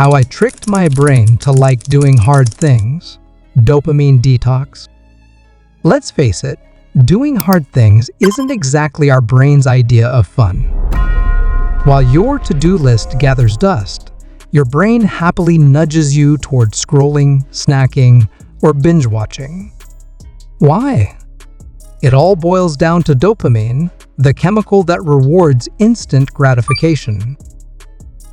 How I tricked my brain to like doing hard things. Dopamine detox. Let's face it, doing hard things isn't exactly our brain's idea of fun. While your to-do list gathers dust, your brain happily nudges you toward scrolling, snacking, or binge-watching. Why? It all boils down to dopamine, the chemical that rewards instant gratification.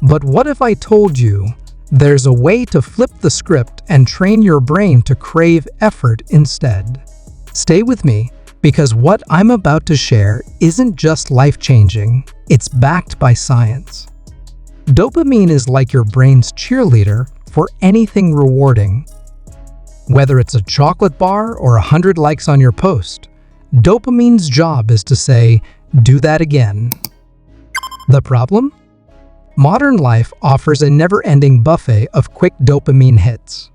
But what if I told you there's a way to flip the script and train your brain to crave effort instead? Stay with me, because what I'm about to share isn't just life-changing, it's backed by science. Dopamine is like your brain's cheerleader for anything rewarding. Whether it's a chocolate bar or 100 likes on your post, dopamine's job is to say, "Do that again." The problem? Modern life offers a never-ending buffet of quick dopamine hits.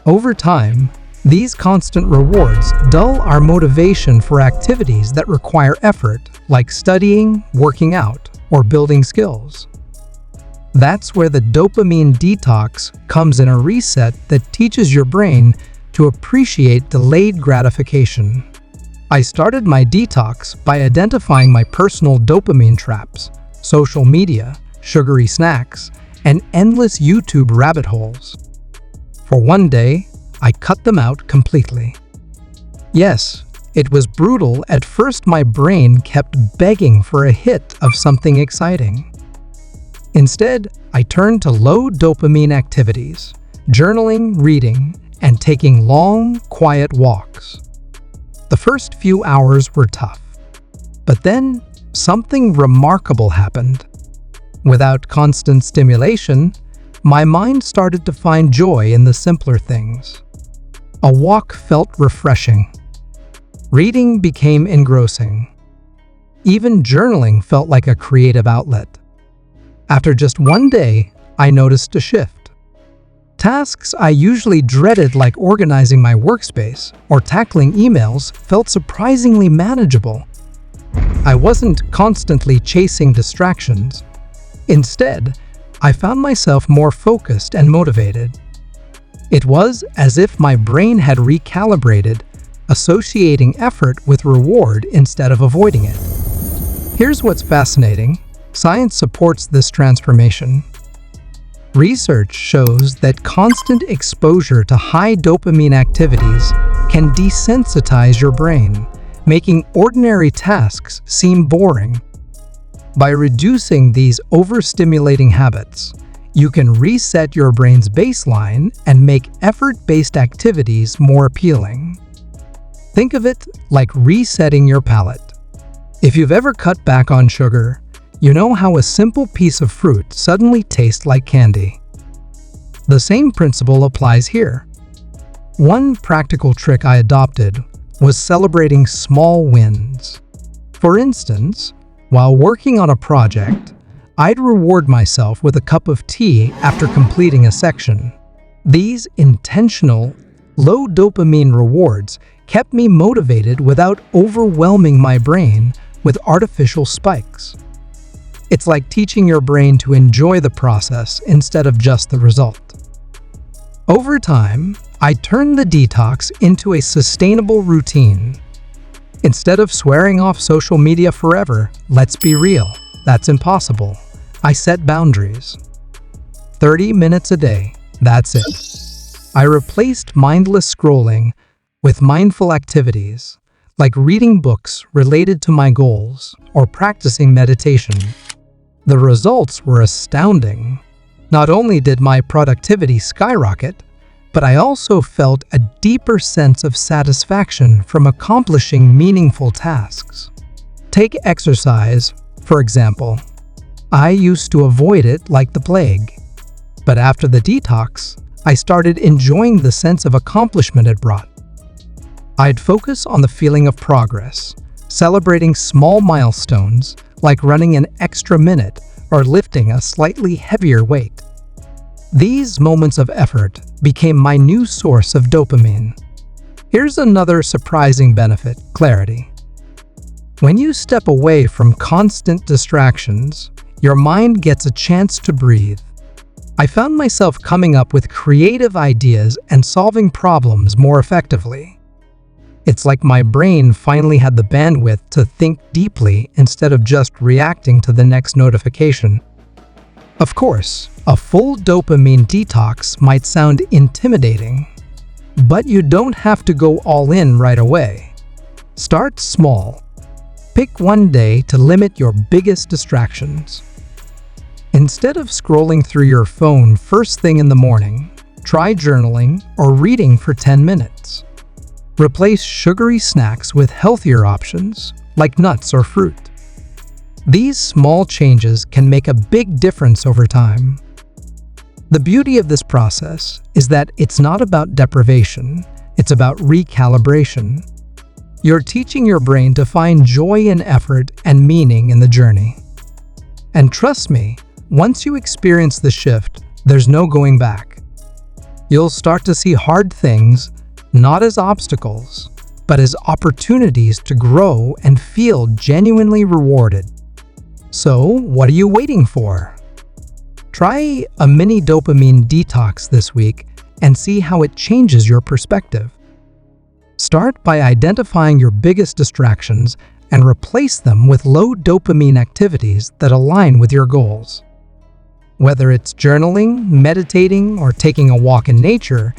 Over time, these constant rewards dull our motivation for activities that require effort, like studying, working out, or building skills. That's where the dopamine detox comes in, a reset that teaches your brain to appreciate delayed gratification. I started my detox by identifying my personal dopamine traps: social media, sugary snacks, and endless YouTube rabbit holes. For one day, I cut them out completely. Yes, it was brutal. At first, my brain kept begging for a hit of something exciting. Instead, I turned to low dopamine activities: journaling, reading, and taking long, quiet walks. The first few hours were tough, but then something remarkable happened. Without constant stimulation, my mind started to find joy in the simpler things. A walk felt refreshing. Reading became engrossing. Even journaling felt like a creative outlet. After just one day, I noticed a shift. Tasks I usually dreaded, like organizing my workspace or tackling emails, felt surprisingly manageable. I wasn't constantly chasing distractions. Instead, I found myself more focused and motivated. It was as if my brain had recalibrated, associating effort with reward instead of avoiding it. Here's what's fascinating. Science supports this transformation. Research shows that constant exposure to high dopamine activities can desensitize your brain, making ordinary tasks seem boring. By reducing these overstimulating habits, you can reset your brain's baseline and make effort-based activities more appealing. Think of it like resetting your palate. If you've ever cut back on sugar, you know how a simple piece of fruit suddenly tastes like candy. The same principle applies here. One practical trick I adopted was celebrating small wins. For instance, while working on a project, I'd reward myself with a cup of tea after completing a section. These intentional, low dopamine rewards kept me motivated without overwhelming my brain with artificial spikes. It's like teaching your brain to enjoy the process instead of just the result. Over time, I turned the detox into a sustainable routine. Instead of swearing off social media forever, let's be real, that's impossible. I set boundaries. 30 minutes a day, that's it. I replaced mindless scrolling with mindful activities, like reading books related to my goals or practicing meditation. The results were astounding. Not only did my productivity skyrocket, but I also felt a deeper sense of satisfaction from accomplishing meaningful tasks. Take exercise, for example. I used to avoid it like the plague. But after the detox, I started enjoying the sense of accomplishment it brought. I'd focus on the feeling of progress, celebrating small milestones like running an extra minute or lifting a slightly heavier weight. These moments of effort became my new source of dopamine. Here's another surprising benefit: clarity. When you step away from constant distractions, your mind gets a chance to breathe. I found myself coming up with creative ideas and solving problems more effectively. It's like my brain finally had the bandwidth to think deeply instead of just reacting to the next notification. Of course, a full dopamine detox might sound intimidating, but you don't have to go all in right away. Start small. Pick one day to limit your biggest distractions. Instead of scrolling through your phone first thing in the morning, try journaling or reading for 10 minutes. Replace sugary snacks with healthier options, like nuts or fruit. These small changes can make a big difference over time. The beauty of this process is that it's not about deprivation, it's about recalibration. You're teaching your brain to find joy in effort and meaning in the journey. And trust me, once you experience the shift, there's no going back. You'll start to see hard things not as obstacles, but as opportunities to grow and feel genuinely rewarded. So, what are you waiting for? Try a mini dopamine detox this week and see how it changes your perspective. Start by identifying your biggest distractions and replace them with low dopamine activities that align with your goals. Whether it's journaling, meditating, or taking a walk in nature,